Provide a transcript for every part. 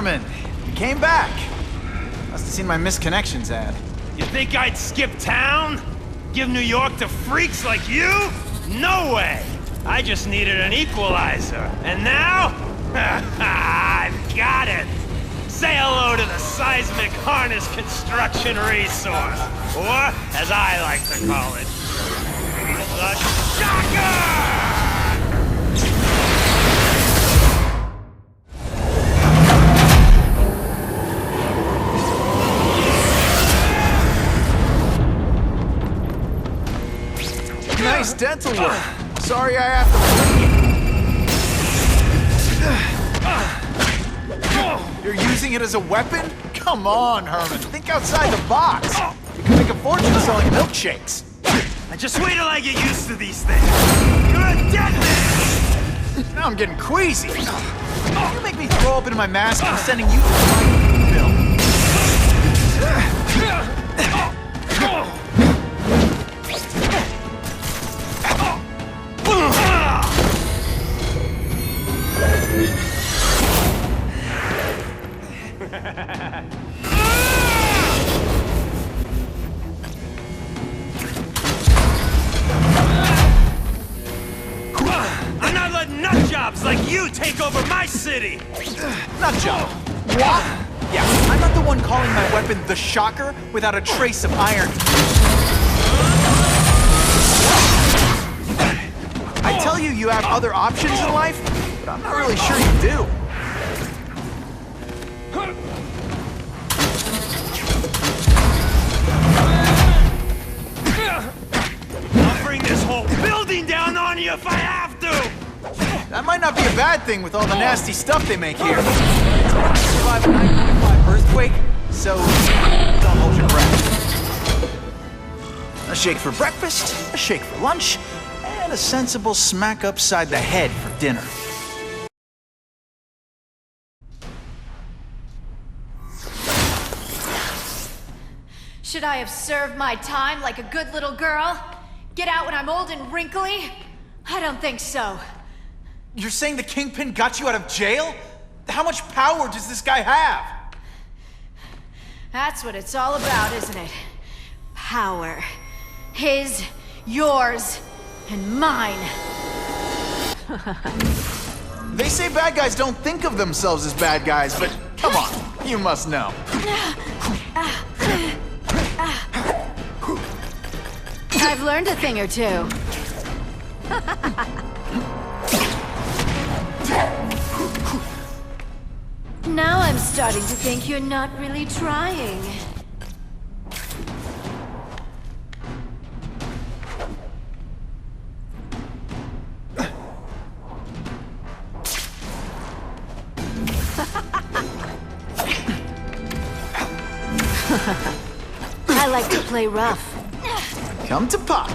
Herman, you came back. Must have seen my missed connections ad. You think I'd skip town? Give New York to freaks like you? No way! I just needed an equalizer. And now? I've got it! Say hello to the seismic harness construction resource. Or, as I like to call it, the Shocker! Nice dental work. Sorry I have to... You're using it as a weapon? Come on, Herman. Think outside the box. You can make a fortune selling milkshakes. Just wait till I get used to these things. You're a dead man! Now I'm getting queasy. You make me throw up into my mask and I'm sending you to the bill. I'm not letting nut jobs like you take over my city! Nut job. What? Yeah, I'm not the one calling my weapon the Shocker without a trace of irony. I tell you you have other options in life, but I'm not really sure you do. I'll bring this whole building down on you if I have to! That might not be a bad thing with all the nasty stuff they make here. It's hard to survive a 9.5 earthquake, so don't hold your breath. A shake for breakfast, a shake for lunch, and a sensible smack upside the head for dinner. Should I have served my time like a good little girl? Get out when I'm old and wrinkly? I don't think so. You're saying the Kingpin got you out of jail? How much power does this guy have? That's what it's all about, isn't it? Power. His, yours, and mine. They say bad guys don't think of themselves as bad guys, but come on, you must know. I've learned a thing or two. Now I'm starting to think you're not really trying. I like to play rough. Come to pop.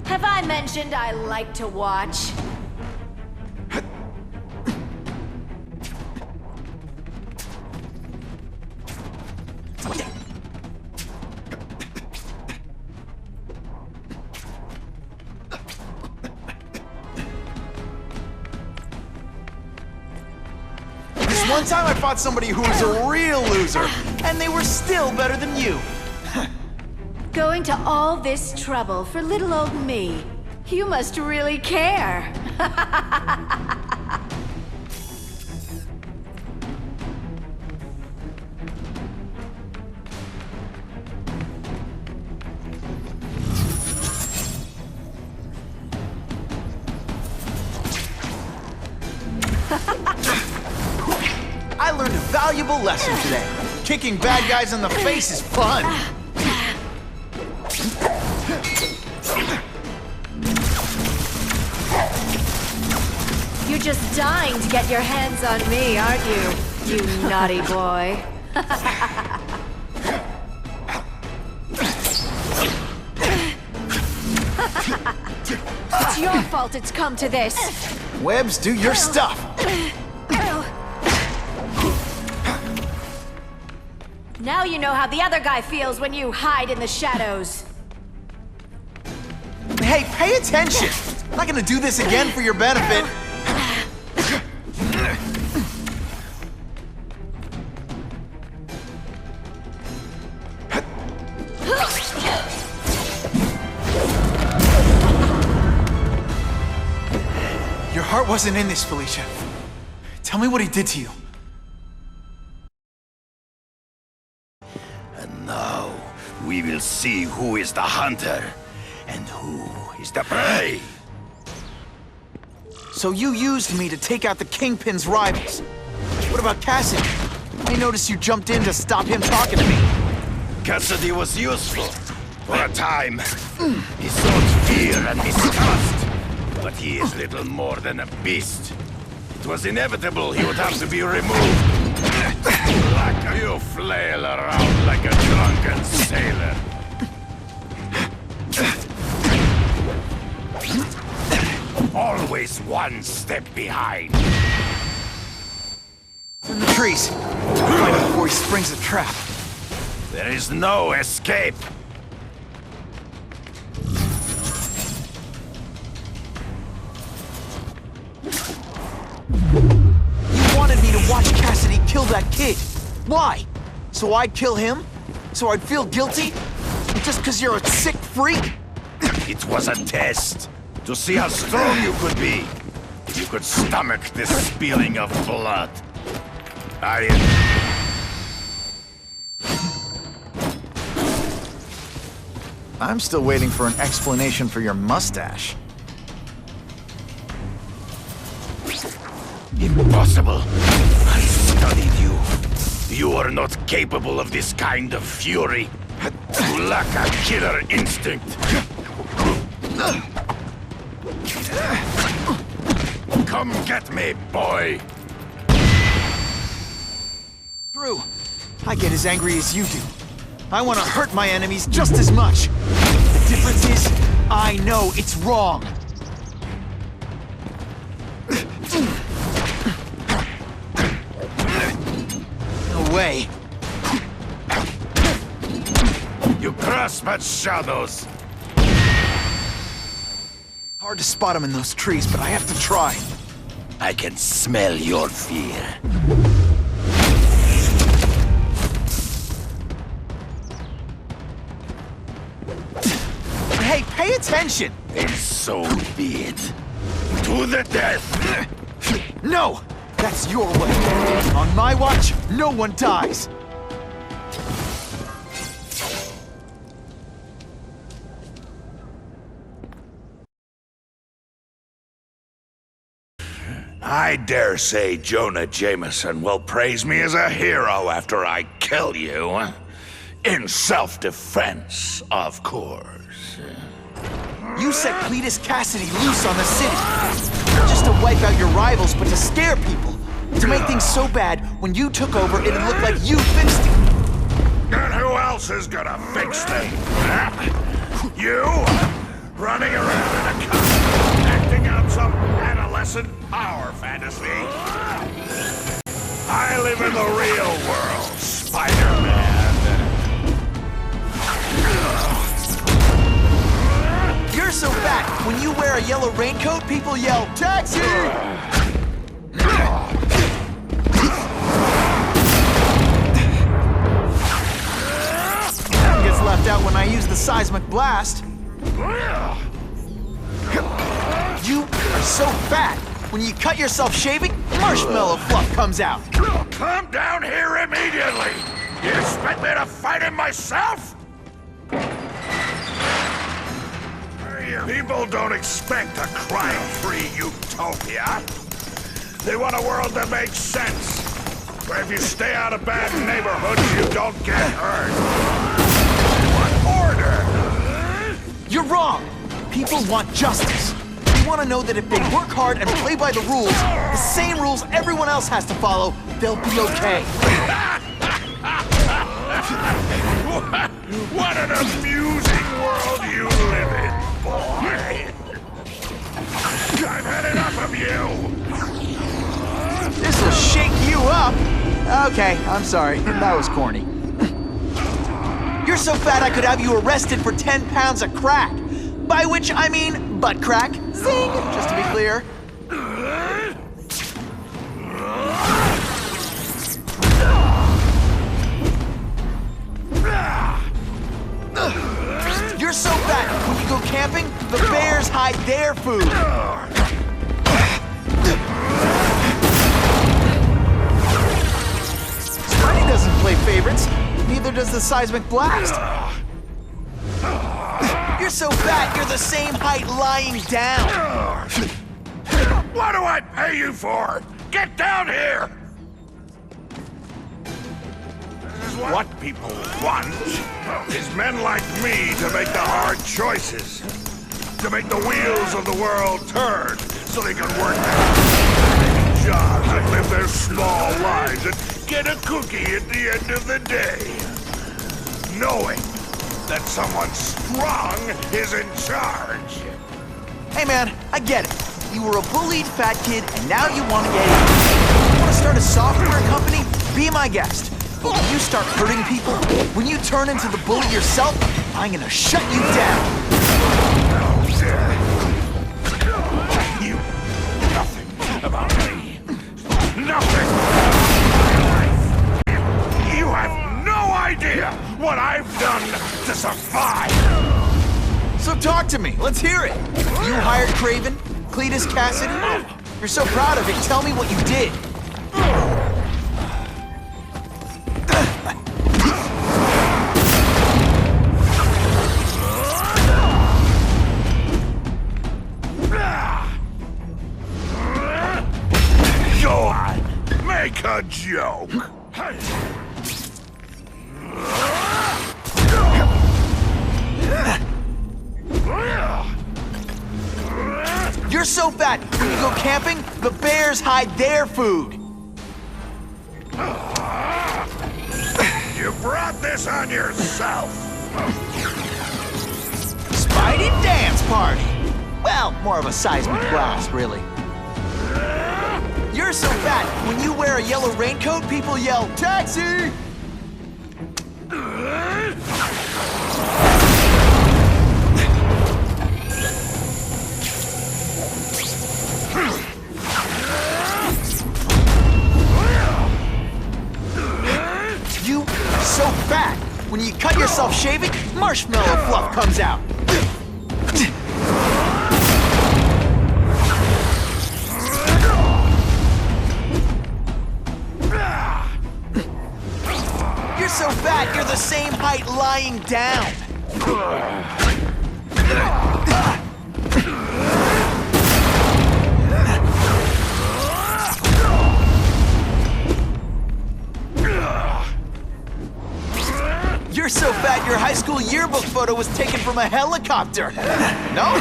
Have I mentioned I like to watch? One time I fought somebody who was a real loser, and they were still better than you. Going to all this trouble for little old me. You must really care. I learned a valuable lesson today. Kicking bad guys in the face is fun. You're just dying to get your hands on me, aren't you? You naughty boy. It's your fault it's come to this. Webbs, do your stuff. Now you know how the other guy feels when you hide in the shadows. Hey, pay attention! I'm not gonna do this again for your benefit. Your heart wasn't in this, Felicia. Tell me what he did to you. And now, we will see who is the hunter and who is the prey. So you used me to take out the Kingpin's rivals. What about Cassidy? I noticed you jumped in to stop him talking to me. Cassidy was useful. For a time, he sowed fear and mistrust. But he is little more than a beast. It was inevitable he would have to be removed. You flail around like a drunken sailor. Always one step behind. In the trees. Find him before he springs a trap. There is no escape. You wanted me to watch Cassidy kill that kid. Why? So I'd kill him? So I'd feel guilty? Just because you're a sick freak? It was a test. To see how strong you could be. If you could stomach this spilling of blood. I'm still waiting for an explanation for your mustache. Impossible. I studied you. You are not capable of this kind of fury. You lack a killer instinct. Come get me, boy. True. I get as angry as you do. I want to hurt my enemies just as much. The difference is, I know it's wrong. No way. You grasp at shadows. Hard to spot them in those trees, but I have to try. I can smell your fear. Hey, pay attention! And so be it. To the death! No! That's your way. On my watch, no one dies. I dare say Jonah Jameson will praise me as a hero after I kill you. In self-defense, of course. You set Cletus Cassidy loose on the city. Not just to wipe out your rivals, but to scare people. To make things so bad, when you took over, it'd look like you fixed it. And who else is gonna fix things? Huh? You? Running around in a car, acting out some adolescent power fantasy? I live in the real world, Spider-Man. You're so fat, when you wear a yellow raincoat, people yell, "Taxi!" Gets left out when I use the seismic blast. You are so fat, when you cut yourself shaving, marshmallow fluff comes out. Come down here immediately! You expect me to fight him myself? People don't expect a crime-free utopia. They want a world that makes sense. Where if you stay out of bad neighborhoods, you don't get hurt. They want order. You're wrong. People want justice. They want to know that if they work hard and play by the rules, the same rules everyone else has to follow, they'll be okay. What an amusing world you live in, boy! I've had enough of you! This'll shake you up. Okay, I'm sorry. That was corny. You're so fat I could have you arrested for 10 pounds of crack. By which I mean butt crack. Zing! Just to be clear. You're so fat, when you go camping, the bears hide their food. Spidey doesn't play favorites. Neither does the seismic blast. You're so fat, you're the same height lying down. What do I pay you for? Get down here! What people want is men like me to make the hard choices. To make the wheels of the world turn so they can work their jobs and live their small lives and get a cookie at the end of the day. Knowing that someone strong is in charge. Hey man, I get it. You were a bullied fat kid and now you want to get in. You want to start a software company? Be my guest. But when you start hurting people, when you turn into the bully yourself, I'm gonna shut you down. You know nothing about me. Nothing. You have no idea what I've done to survive. So talk to me. Let's hear it. You hired Kraven, Cletus Cassidy. You're so proud of it. Tell me what you did. Go on, make a joke. You're so fat, when you go camping, the bears hide their food. You brought this on yourself. Spidey dance party. Well, more of a seismic blast, really. You're so fat, when you wear a yellow raincoat, people yell, "Taxi!" You so fat, when you cut yourself shaving, marshmallow fluff comes out. You're so fat, you're the same height lying down. You're so fat, your high school yearbook photo was taken from a helicopter. No?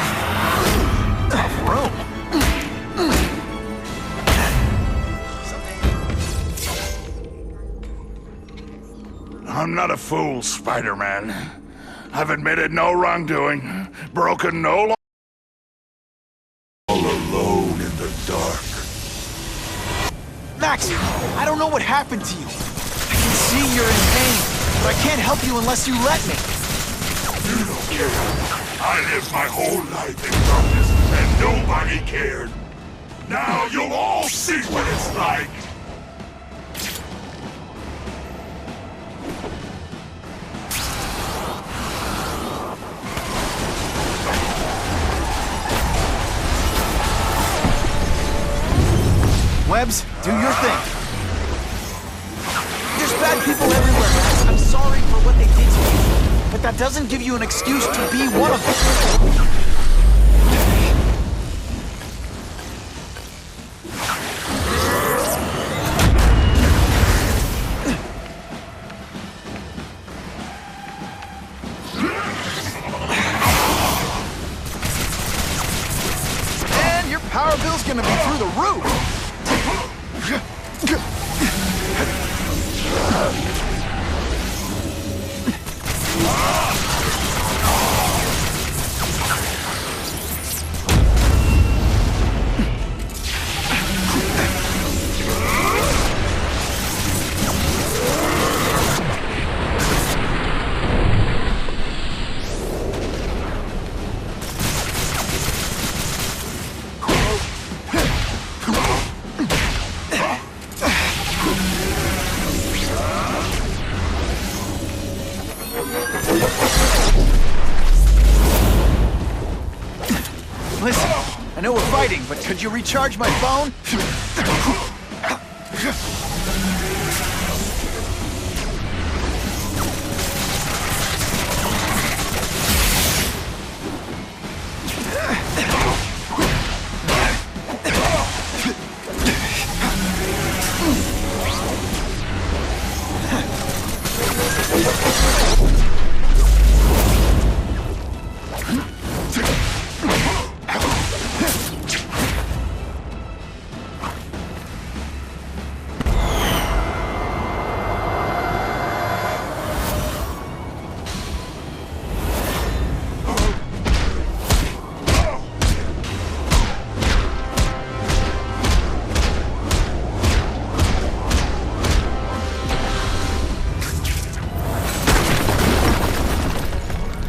Tough room. I'm not a fool, Spider-Man. I've admitted no wrongdoing, broken no law. All alone in the dark. Max, I don't know what happened to you. I can see you're in pain, but I can't help you unless you let me. You don't care. I lived my whole life in darkness, and nobody cared. Now you'll all see what it's like. Webbs, do your thing. There's bad people everywhere, Max. I'm sorry for what they did to you. But that doesn't give you an excuse to be one of them. And your power bill's gonna be through the roof. fighting, but could you recharge my phone?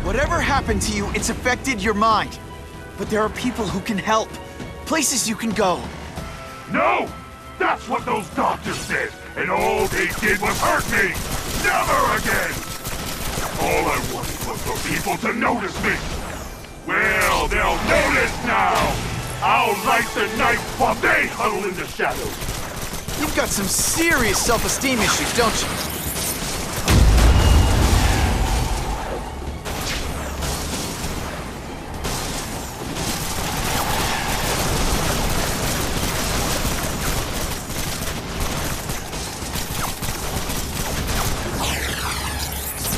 Whatever happened to you, it's affected your mind. But there are people who can help. Places you can go. No! That's what those doctors said, and all they did was hurt me! Never again! All I wanted was for people to notice me! Well, they'll notice now! I'll light the night while they huddle in the shadows! You've got some serious self-esteem issues, don't you?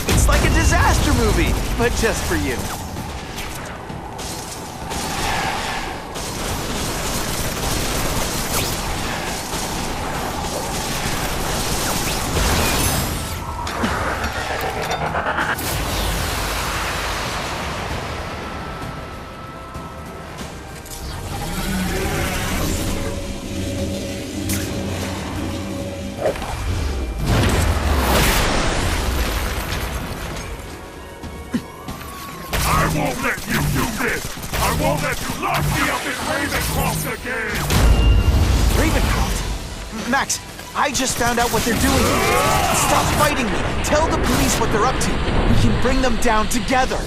It's like a disaster movie, but just for you. I won't let you do this! I won't let you lock me up in Ravencroft again! Ravencroft? Max, I just found out what they're doing. Stop fighting me. Tell the police what they're up to. We can bring them down together.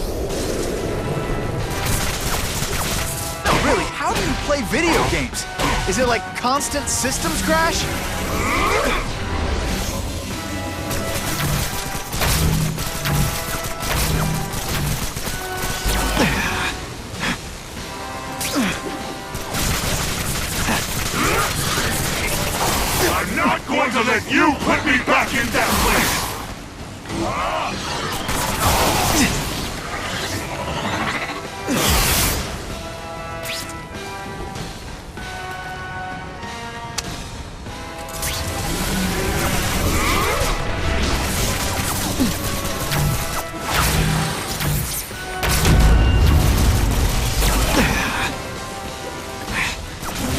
No, really, how do you play video games? Is it like constant systems crash? I'm not going to let you put me back in that place!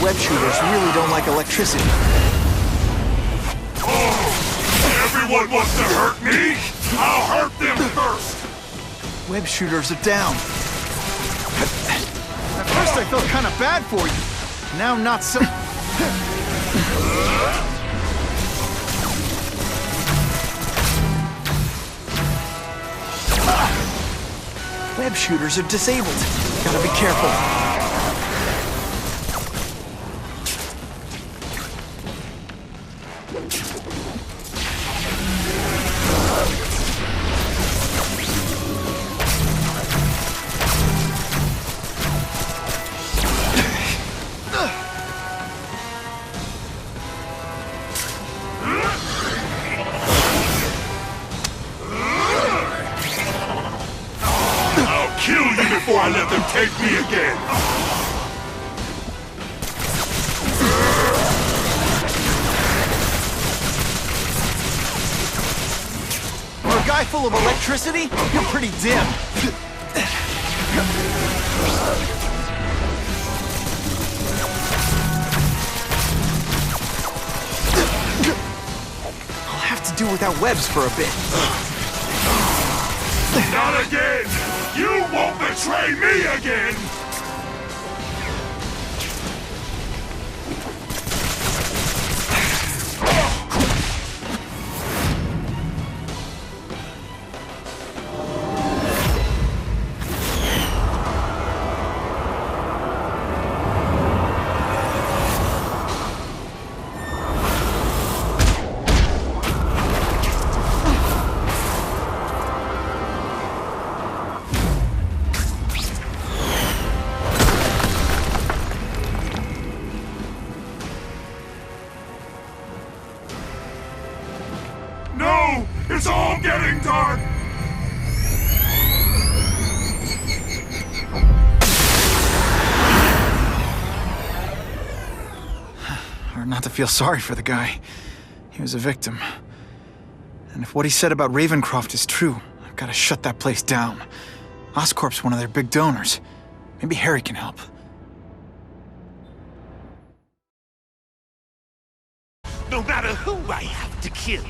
Web shooters really don't like electricity. Everyone wants to hurt me? I'll hurt them first! Web shooters are down. At first I felt kind of bad for you. Now not so... Web shooters are disabled. Gotta be careful. Kill you before I let them take me again! For a guy full of electricity, you're pretty dim. I'll have to do without webs for a bit. Not again! You won't betray me again! Or not to feel sorry for the guy. He was a victim. And if what he said about Ravencroft is true, I've got to shut that place down. Oscorp's one of their big donors. Maybe Harry can help. No matter who I have to kill.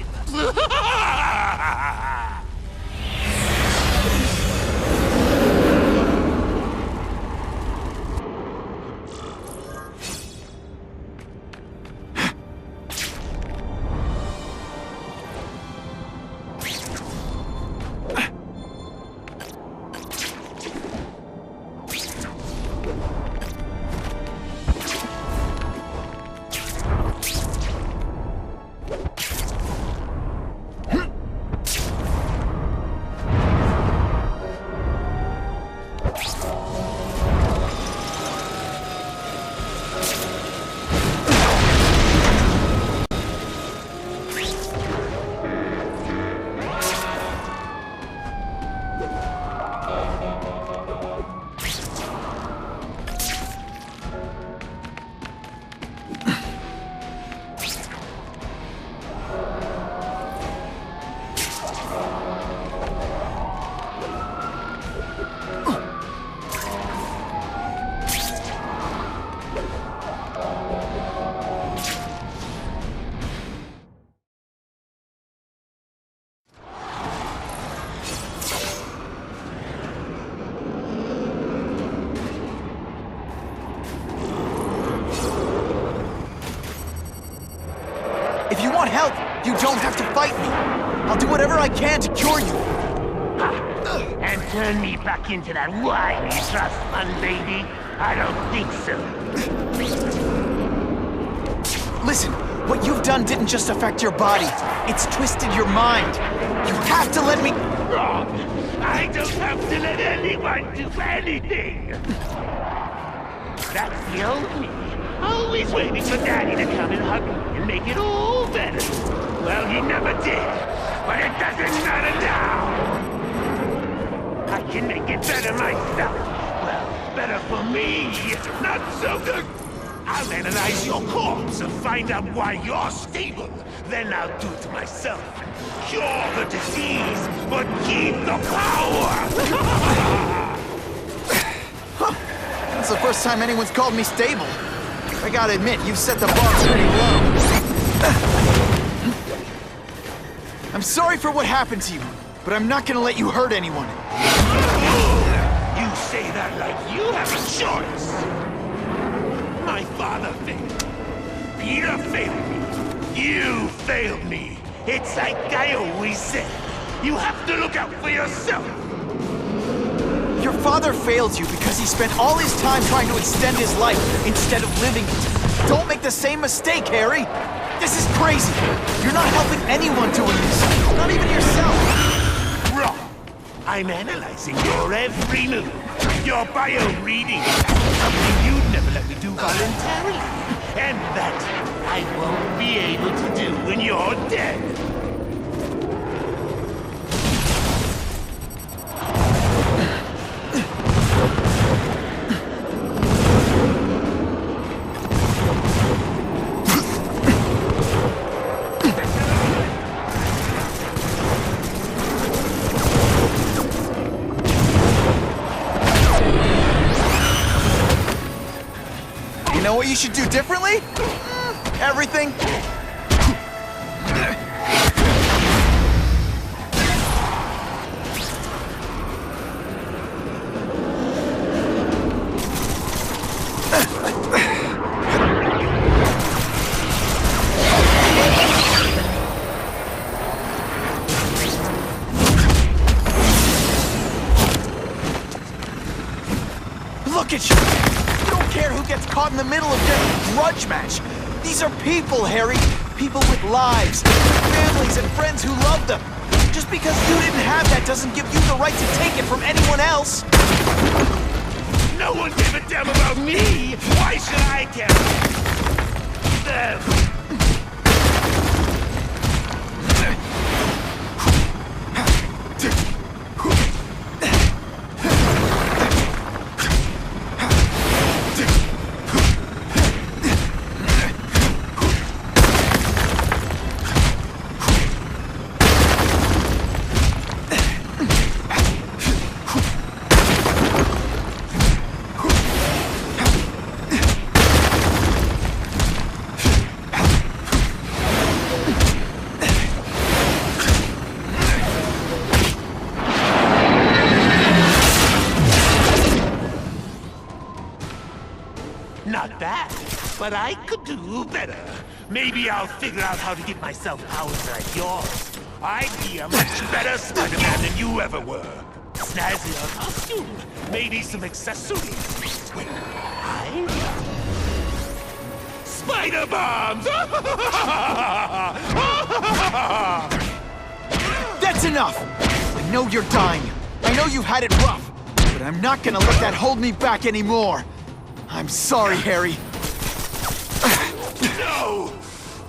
If you want help, you don't have to fight me. I'll do whatever I can to cure you. And turn me back into that whiny trust fund baby? I don't think so. Listen, what you've done didn't just affect your body. It's twisted your mind. You have to let me... Wrong! I don't have to let anyone do anything! That's the old me. Always waiting for Daddy to come and hug me and make it all better. Well, he never did. But it doesn't matter now! I can make it better myself. Well, better for me. Not so good. I'll analyze your corpse and find out why you're stable. Then I'll do it myself. Cure the disease, but keep the power! That's the first time anyone's called me stable. I gotta admit, you've set the bar pretty low. I'm sorry for what happened to you, but I'm not gonna let you hurt anyone. You say that like you have a choice. My father failed. Peter failed me. You failed me. It's like I always said. You have to look out for yourself. Your father failed you because he spent all his time trying to extend his life instead of living it. Don't make the same mistake, Harry. This is crazy. You're not helping anyone doing this. Not even yourself. Wrong. I'm analyzing your every move. Your bio reading is something you'd never let me do voluntarily. And that I won't be able to do when you're dead. You know what you should do differently? Everything. Look at you! You don't care who gets caught in the middle of their grudge match. These are people, Harry. People with lives, families, and friends who love them. Just because you didn't have that doesn't give you the right to take it from anyone else. No one gave a damn about me! Why should I care? Them! but I could do better. Maybe I'll figure out how to give myself powers like yours. I'd be a much better Spider-Man than you ever were. Snazzier costume, maybe some accessories. Well, Spider bombs! That's enough! I know you're dying. I know you've had it rough. But I'm not gonna let that hold me back anymore. I'm sorry, Harry. No!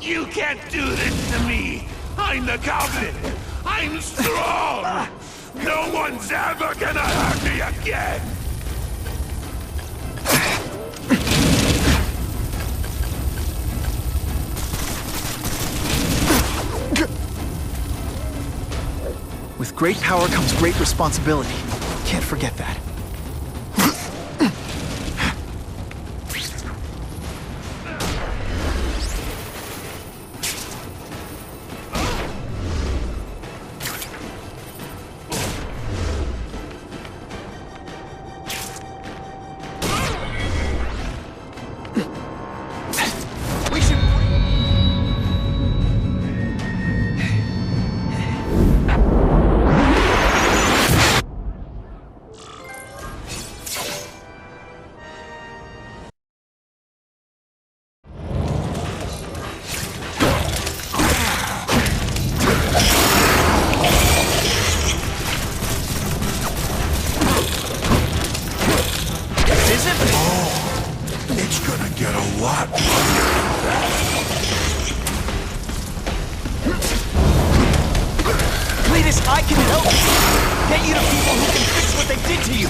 You can't do this to me! I'm the Goblin! I'm strong! No one's ever gonna hurt me again! With great power comes great responsibility. Can't forget that. I can help! Get you to people who can fix what they did to you!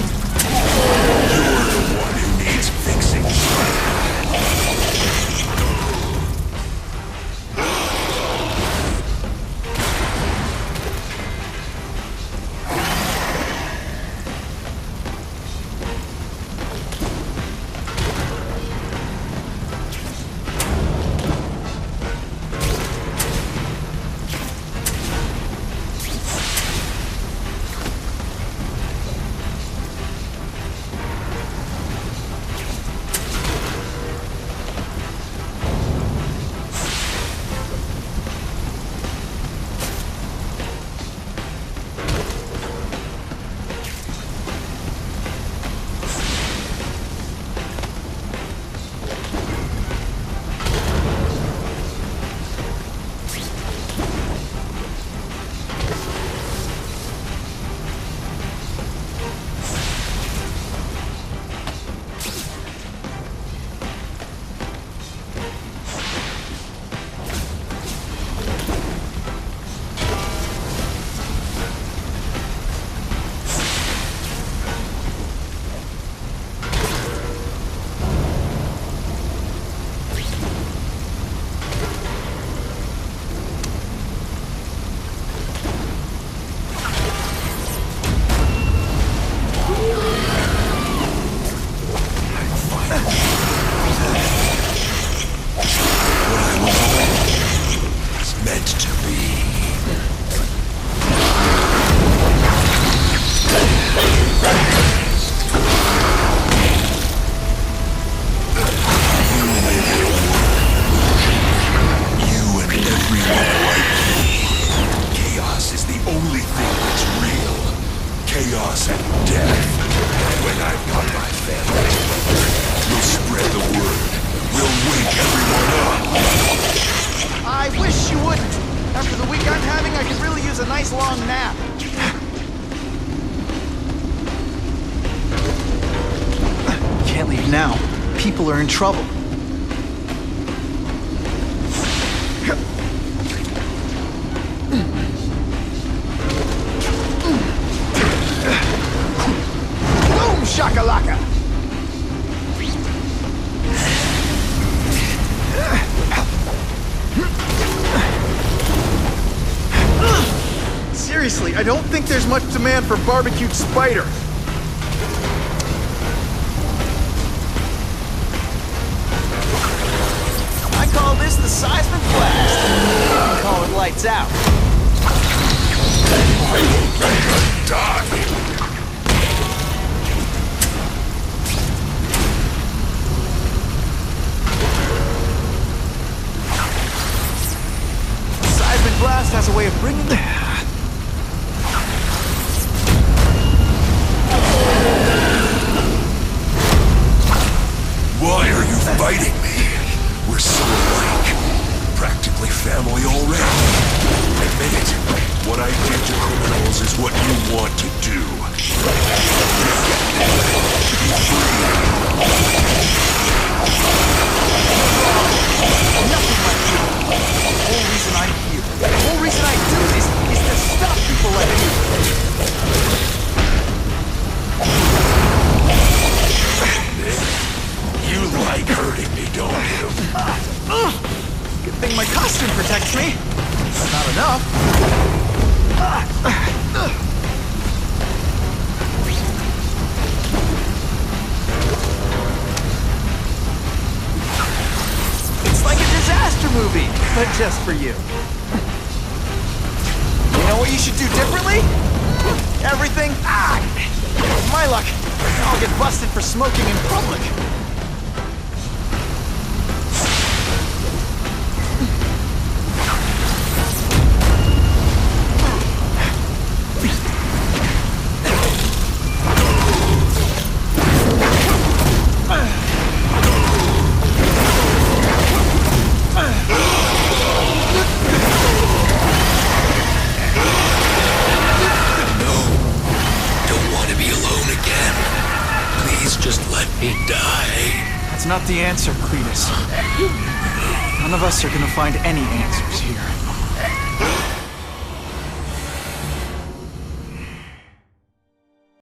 You're the one who needs fixing, now. People are in trouble. Boom shakalaka! Seriously, I don't think there's much demand for barbecued spider. I call this the seismic blast. You can call it lights out. Die! want to do. Nothing like you. The whole reason I'm here, the whole reason I do this is to stop people like you. You like hurting me, don't you? Good thing my costume protects me. But not enough. It's like a disaster movie, but just for you. You know what you should do differently? Everything. My luck. I'll get busted for smoking in public. That's not the answer, Cletus. None of us are gonna find any answers here.